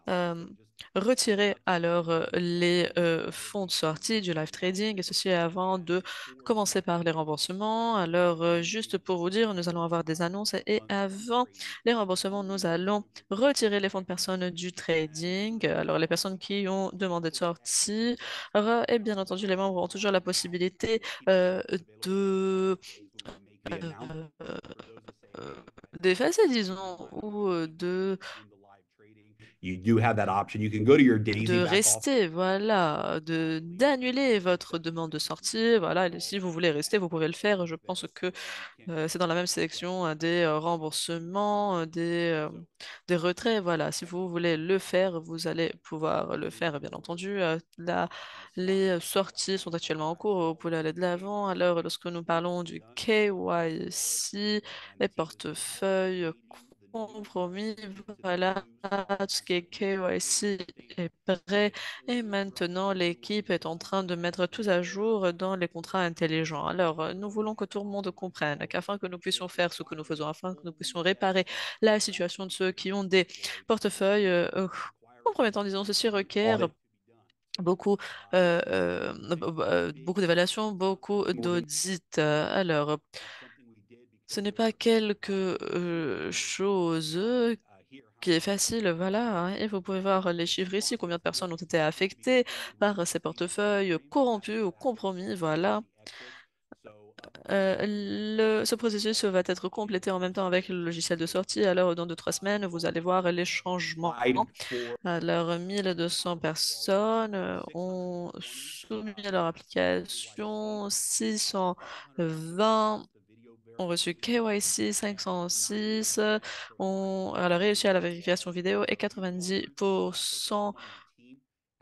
euh, retirer alors les fonds de sortie du live trading, et ceci avant de commencer par les remboursements. Alors, juste pour vous dire, nous allons avoir des annonces et avant les remboursements, nous allons retirer les fonds de personnes du trading. Alors, les personnes qui ont demandé de sortir, et bien entendu, les membres ont toujours la possibilité de euh, euh, d'effacer, disons, ou You do have that option. You can go to your de Daisy back office. rester, voilà, d'annuler votre demande de sortie, voilà, et si vous voulez rester, vous pouvez le faire. Je pense que c'est dans la même sélection des remboursements, des retraits, voilà. Si vous voulez le faire, vous allez pouvoir le faire, bien entendu. Là, les sorties sont actuellement en cours, vous pouvez aller de l'avant. Alors, lorsque nous parlons du KYC, les portefeuilles, compromis, voilà, tout ce qui est KYC est prêt et maintenant l'équipe est en train de mettre tout à jour dans les contrats intelligents. Alors, nous voulons que tout le monde comprenne qu'afin que nous puissions faire ce que nous faisons, afin que nous puissions réparer la situation de ceux qui ont des portefeuilles compromettants, disons, ceci requiert beaucoup, beaucoup d'évaluations, beaucoup d'audits. Alors, ce n'est pas quelque chose qui est facile, voilà, hein. Et vous pouvez voir les chiffres ici, combien de personnes ont été affectées par ces portefeuilles corrompus ou compromis, voilà. Ce processus va être complété en même temps avec le logiciel de sortie. Alors, dans 2, 3 semaines, vous allez voir les changements. Alors, 1200 personnes ont soumis leur application, 620 ont reçu KYC, 506 ont alors, réussi à la vérification vidéo et 90%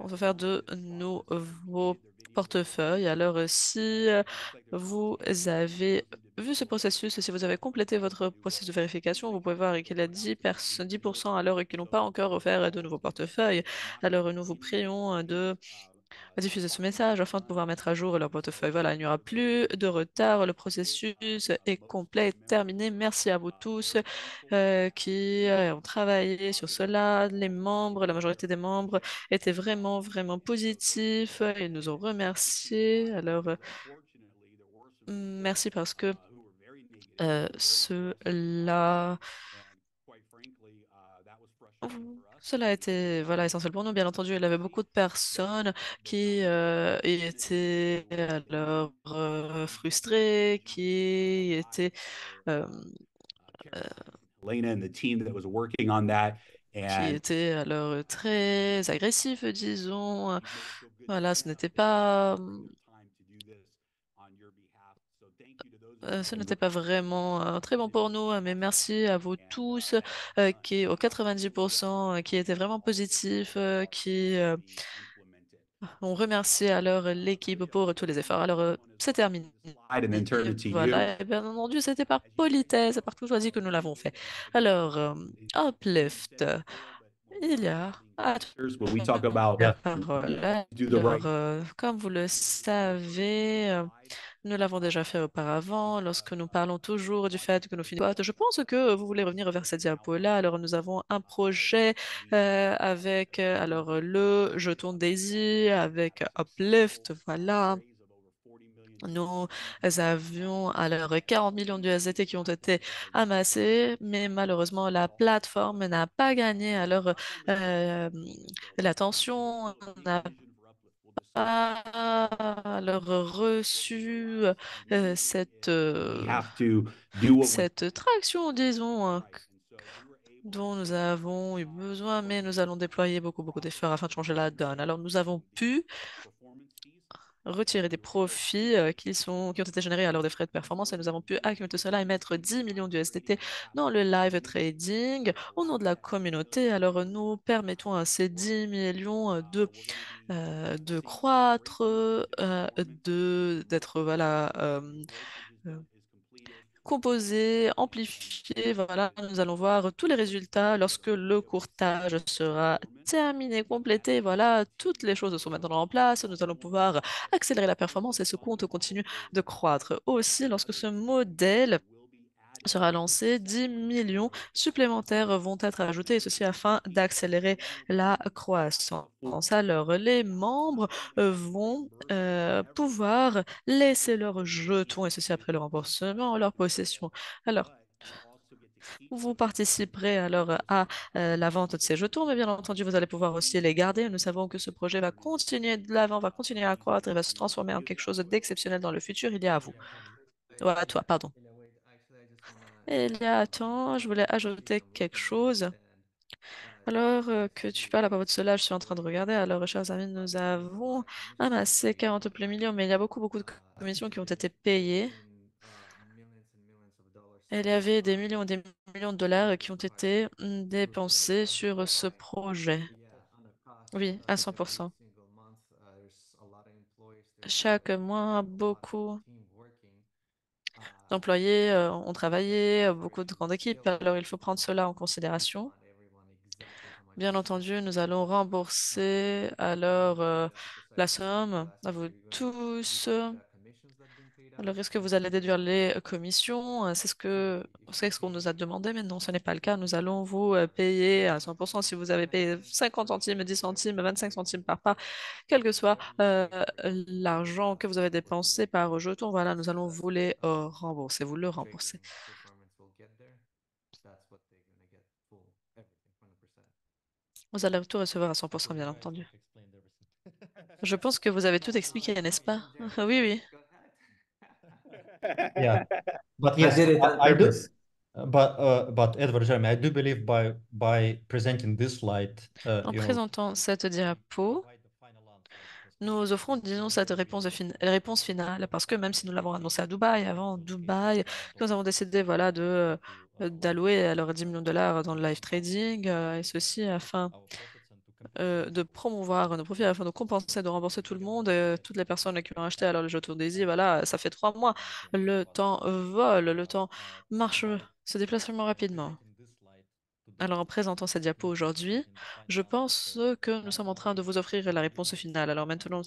on va faire de nouveaux portefeuilles. Alors, si vous avez vu ce processus, si vous avez complété votre processus de vérification, vous pouvez voir qu'il y a 10% alors qui n'ont pas encore offert de nouveaux portefeuilles. Alors, nous vous prions de diffuser ce message afin de pouvoir mettre à jour leur portefeuille. Voilà, il n'y aura plus de retard. Le processus est complet, terminé. Merci à vous tous qui ont travaillé sur cela. Les membres, la majorité des membres étaient vraiment, vraiment positifs. Ils nous ont remerciés. Alors, merci parce que cela cela a été voilà, essentiel pour nous. Bien entendu, il y avait beaucoup de personnes qui étaient alors frustrées, qui étaient euh, euh, Elena and the team that was working on that. qui And étaient alors très agressifs, disons. Voilà, ce n'était pas ce n'était pas vraiment très bon pour nous, mais merci à vous tous qui, aux 90%, qui étaient vraiment positifs, qui ont remercié alors l'équipe pour tous les efforts. Alors, c'est terminé. and then turn it to you. Voilà, et bien entendu, c'était par politesse, par courtoisie que nous l'avons fait. Alors, Uplift, il y a à When we talk about la parole. do the Alors, right comme vous le savez, nous l'avons déjà fait auparavant, lorsque nous parlons toujours du fait que nous finissons. Je pense que vous voulez revenir vers cette diapo-là. Alors, nous avons un projet avec alors, le jeton Daisy, avec Uplift, voilà. Nous avions alors 40 millions d'USDT qui ont été amassés, mais malheureusement, la plateforme n'a pas gagné. Alors, l'attention n'a pas alors reçu we have to do what we're cette traction, disons, dont nous avons eu besoin, mais nous allons déployer beaucoup, beaucoup d'efforts afin de changer la donne. Alors, nous avons pu retirer des profits qui ont été générés à l'heure des frais de performance et nous avons pu accumuler cela et mettre 10 millions d'USDT dans le live trading au nom de la communauté. Alors nous permettons à ces 10 millions de croître, d'être voilà, euh, composés, amplifiés. Voilà, nous allons voir tous les résultats lorsque le courtage sera terminé, complété. Voilà, toutes les choses sont maintenant en place. Nous allons pouvoir accélérer la performance et ce compte continue de croître. Aussi, lorsque ce modèle sera lancé, 10 millions supplémentaires vont être ajoutés, et ceci afin d'accélérer la croissance. Alors, les membres vont pouvoir laisser leurs jetons, et ceci après le remboursement, en leur possession. Alors, vous participerez alors à la vente de ces jetons, mais bien entendu, vous allez pouvoir aussi les garder. Nous savons que ce projet va continuer de l'avant, va continuer à croître et va se transformer en quelque chose d'exceptionnel dans le futur. Il y a à vous. Ouais, à toi, pardon. Et il y a, attends, je voulais ajouter quelque chose. Alors que tu parles à propos de cela, je suis en train de regarder. Alors, chers amis, nous avons amassé 40 plus millions, mais il y a beaucoup de commissions qui ont été payées. Et il y avait des millions et des millions de dollars qui ont été dépensés sur ce projet. Oui, à 100%. Chaque mois, beaucoup d'employés ont travaillé, beaucoup de grandes équipes. Alors, il faut prendre cela en considération. Bien entendu, nous allons rembourser alors la somme à vous tous. Alors, est-ce que vous allez déduire les commissions? C'est ce qu'on nous a demandé, mais non, ce n'est pas le cas. Nous allons vous payer à 100%. Si vous avez payé 50 centimes, 10 centimes, 25 centimes par part, quel que soit l'argent que vous avez dépensé par jeton, voilà, nous allons vous les rembourser. Vous le remboursez. Vous allez tout recevoir à 100%, bien entendu. Je pense que vous avez tout expliqué, n'est-ce pas? Oui, oui. Yeah, but I yes, did it on I do. purpose. But Edward, Jeremy, I do believe by presenting this slide, En présentant cette diapo, nous offrons, disons, cette réponse finale, parce que même si nous l'avons annoncé à Dubaï, avant Dubaï, nous avons décidé, voilà, d'allouer alors 10 millions de dollars dans le live trading, et ceci afin de promouvoir nos profits, afin de compenser, de rembourser tout le monde, toutes les personnes qui ont acheté alors le Jeu Daisy, voilà, ça fait 3 mois. Le temps vole, le temps marche, se déplace vraiment rapidement. Alors, en présentant cette diapo aujourd'hui, je pense que nous sommes en train de vous offrir la réponse finale. Alors maintenant,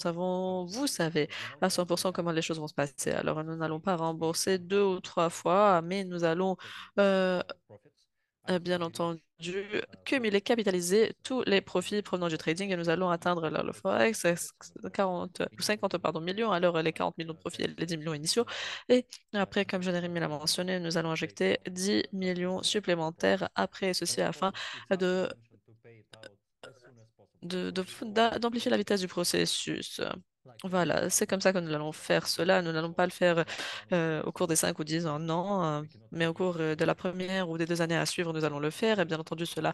vous savez à 100% comment les choses vont se passer. Alors, nous n'allons pas rembourser 2 ou 3 fois, mais nous allons euh, bien entendu cumuler, capitaliser tous les profits provenant du trading et nous allons atteindre le Forex 40 ou 50 pardon, millions, alors les 40 millions de profits et les 10 millions initiaux. Et après, comme Jérémy l'a mentionné, nous allons injecter 10 millions supplémentaires après ceci afin de d'amplifier la vitesse du processus. Voilà, c'est comme ça que nous allons faire cela. Nous n'allons pas le faire au cours des 5 ou 10 ans, non, mais au cours de la première ou des 2 années à suivre, nous allons le faire. Et bien entendu, cela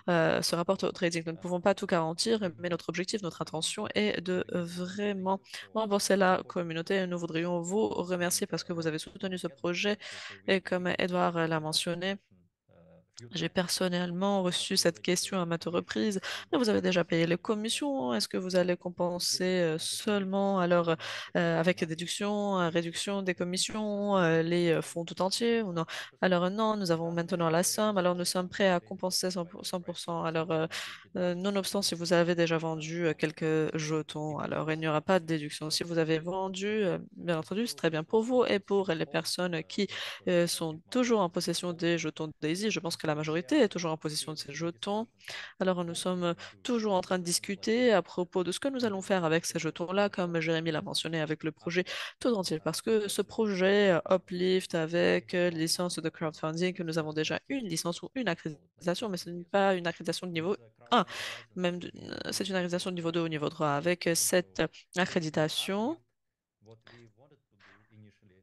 se rapporte au trading. Nous ne pouvons pas tout garantir, mais notre objectif, notre intention est de vraiment rembourser la communauté. Et nous voudrions vous remercier parce que vous avez soutenu ce projet. Et comme Edouard l'a mentionné, j'ai personnellement reçu cette question à maintes reprises. Mais vous avez déjà payé les commissions. Est-ce que vous allez compenser seulement alors avec déduction, réduction des commissions, les fonds tout entiers ou non? Alors non, nous avons maintenant la somme. Alors nous sommes prêts à compenser 100%. Alors nonobstant si vous avez déjà vendu quelques jetons, alors il n'y aura pas de déduction. Si vous avez vendu, bien entendu, c'est très bien pour vous et pour les personnes qui sont toujours en possession des jetons Daisy. Je pense que la majorité est toujours en possession de ces jetons. Alors nous sommes toujours en train de discuter à propos de ce que nous allons faire avec ces jetons-là, comme Jérémy l'a mentionné avec le projet tout entier, parce que ce projet Uplift avec licence de crowdfunding, que nous avons déjà une licence ou une accréditation, mais ce n'est pas une accréditation de niveau 1, c'est une accréditation de niveau 2 ou niveau 3. Avec cette accréditation,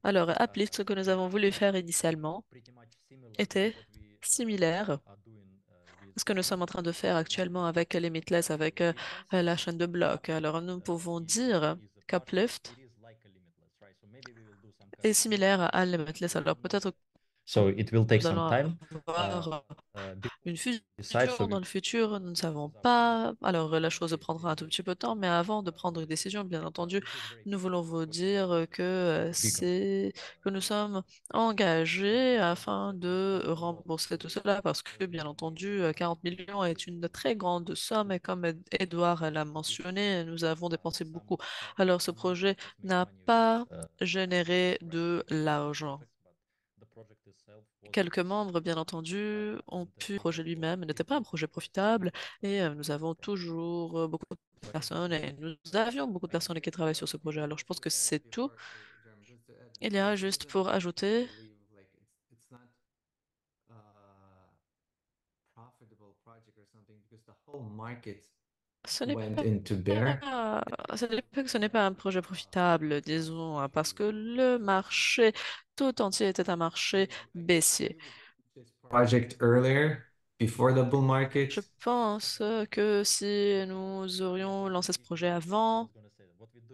alors, Uplift, ce que nous avons voulu faire initialement était similaire à ce que nous sommes en train de faire actuellement avec Limitless, avec la chaîne de blocs. Alors, nous pouvons dire qu'Uplift est similaire à Limitless. Alors peut-être que So it will take nous some allons time. avoir une Decide, so fusion dans le futur, nous ne savons pas. Alors la chose prendra un tout petit peu de temps, mais avant de prendre une décision, bien entendu, nous voulons vous dire que que nous sommes engagés afin de rembourser tout cela parce que, bien entendu, 40 millions est une très grande somme et comme Edouard l'a mentionné, nous avons dépensé beaucoup. Alors ce projet n'a pas généré de l'argent. Quelques membres, bien entendu, ont pu. Le projet lui-même n'était pas un projet profitable et nous avons toujours beaucoup de personnes et nous avions beaucoup de personnes qui travaillent sur ce projet. Alors, je pense que c'est tout. Il y a juste pour ajouter, ce n'est went into bear. ce n'est pas un projet profitable, disons, parce que le marché tout entier était un marché baissier. Project earlier, before the bull market. Je pense que si nous aurions lancé ce projet avant,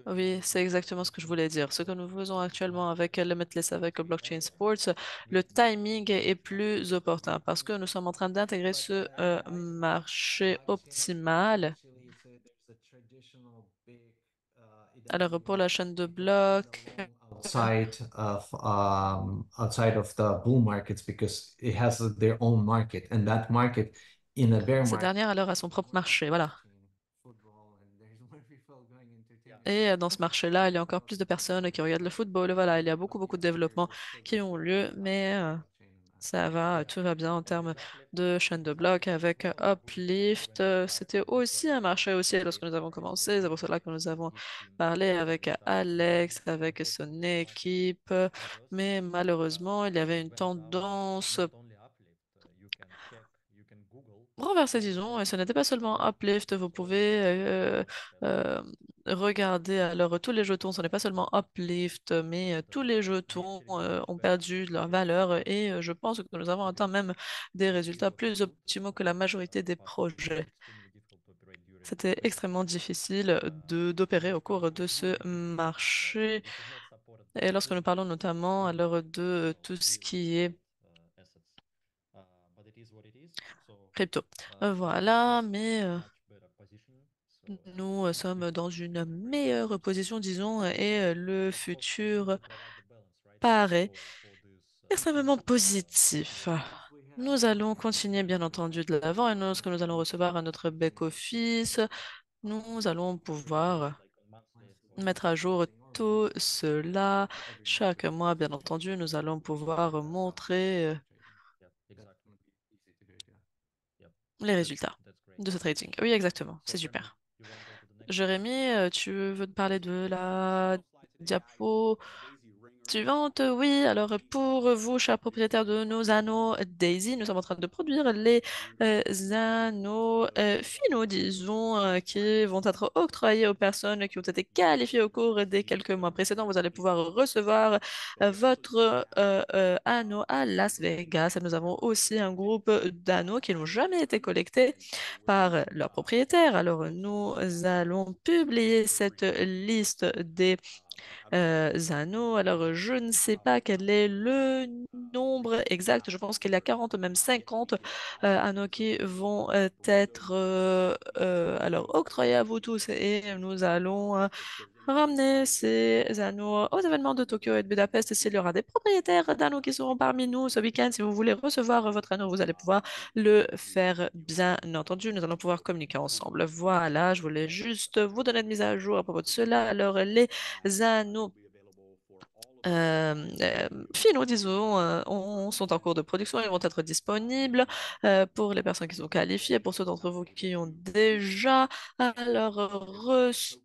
oui, c'est exactement ce que je voulais dire. Ce que nous faisons actuellement avec Limitless, avec le Blockchain Sports, le timing est plus opportun parce que nous sommes en train d'intégrer ce marché optimal. Alors, pour la chaîne de blocs, Outside of the bull markets because it has their own market and that market in a bear cette market. dernière, alors, a son propre marché. Voilà. Et dans ce marché-là, il y a encore plus de personnes qui regardent le football. Voilà, il y a beaucoup, beaucoup de développements qui ont lieu, mais ça va, tout va bien en termes de chaîne de blocs avec Uplift. C'était aussi un marché aussi lorsque nous avons commencé. C'est pour cela que nous avons parlé avec Alex, avec son équipe. Mais malheureusement, il y avait une tendance renversée, disons, et ce n'était pas seulement Uplift. Vous pouvez euh, regarder alors tous les jetons. Ce n'est pas seulement Uplift, mais tous les jetons ont perdu de leur valeur et je pense que nous avons atteint même des résultats plus optimaux que la majorité des projets. C'était extrêmement difficile d'opérer au cours de ce marché. Et lorsque nous parlons notamment alors de tout ce qui est crypto. Voilà, mais nous sommes dans une meilleure position, disons, et le futur paraît extrêmement positif. Nous allons continuer, bien entendu, de l'avant et lorsque nous allons recevoir notre back-office, nous allons pouvoir mettre à jour tout cela. Chaque mois, bien entendu, nous allons pouvoir montrer les résultats de ce trading. Oui, exactement. C'est super. Jérémy, tu veux te parler de la diapo suivante? Oui, alors pour vous, chers propriétaires de nos anneaux Daisy, nous sommes en train de produire les anneaux finaux, disons, qui vont être octroyés aux personnes qui ont été qualifiées au cours des quelques mois précédents. Vous allez pouvoir recevoir votre anneau à Las Vegas. Et nous avons aussi un groupe d'anneaux qui n'ont jamais été collectés par leurs propriétaires. Alors, nous allons publier cette liste des anneaux. Alors, je ne sais pas quel est le nombre exact. Je pense qu'il y a 40, même 50 anneaux qui vont être alors octroyés à vous tous et nous allons ramener ces anneaux aux événements de Tokyo et de Budapest. S'il y aura des propriétaires d'anneaux qui seront parmi nous ce week-end, si vous voulez recevoir votre anneau, vous allez pouvoir le faire, bien entendu. Nous allons pouvoir communiquer ensemble. Voilà, je voulais juste vous donner une mise à jour à propos de cela. Alors, les anneaux finaux, disons, sont en cours de production. Ils vont être disponibles pour les personnes qui sont qualifiées, pour ceux d'entre vous qui ont déjà alors reçu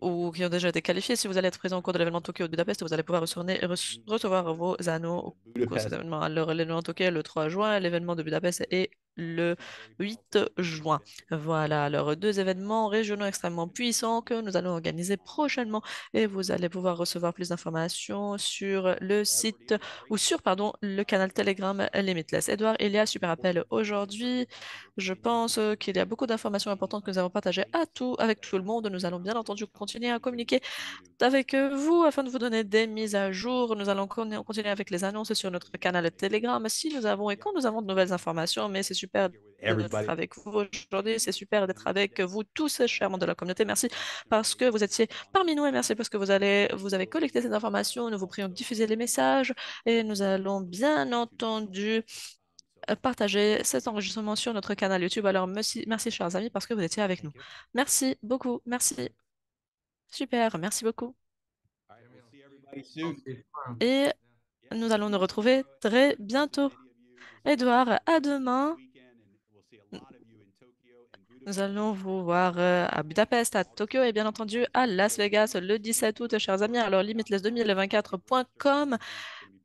ou qui ont déjà été qualifiés. Si vous allez être présent au cours de l'événement Tokyo de Budapest, vous allez pouvoir recevoir vos anneaux au cours de cet événement. Alors, l'événement Tokyo est le 3 juin, l'événement de Budapest est le 8 juin. Voilà, alors deux événements régionaux extrêmement puissants que nous allons organiser prochainement et vous allez pouvoir recevoir plus d'informations sur le site ou sur, pardon, le canal Telegram Limitless. Edouard, il y a super appel aujourd'hui. Je pense qu'il y a beaucoup d'informations importantes que nous avons partagées avec tout le monde. Nous allons bien entendu continuer à communiquer avec vous afin de vous donner des mises à jour. Nous allons continuer avec les annonces sur notre canal Telegram si nous avons et quand nous avons de nouvelles informations. Mais c'est super d'être avec vous aujourd'hui. C'est super d'être avec vous tous, chers membres de la communauté. Merci parce que vous étiez parmi nous et merci parce que vous avez collecté ces informations. Nous vous prions de diffuser les messages et nous allons bien entendu partager cet enregistrement sur notre canal YouTube. Alors, merci, chers amis, parce que vous étiez avec nous. Merci beaucoup. Merci. Super. Merci beaucoup. Et nous allons nous retrouver très bientôt. Edouard, à demain. Nous allons vous voir à Budapest, à Tokyo et bien entendu à Las Vegas le 17 août, chers amis. Alors, limitless2024.com.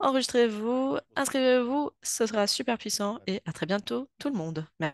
Enregistrez-vous, inscrivez-vous, ce sera super puissant et à très bientôt tout le monde. Merci.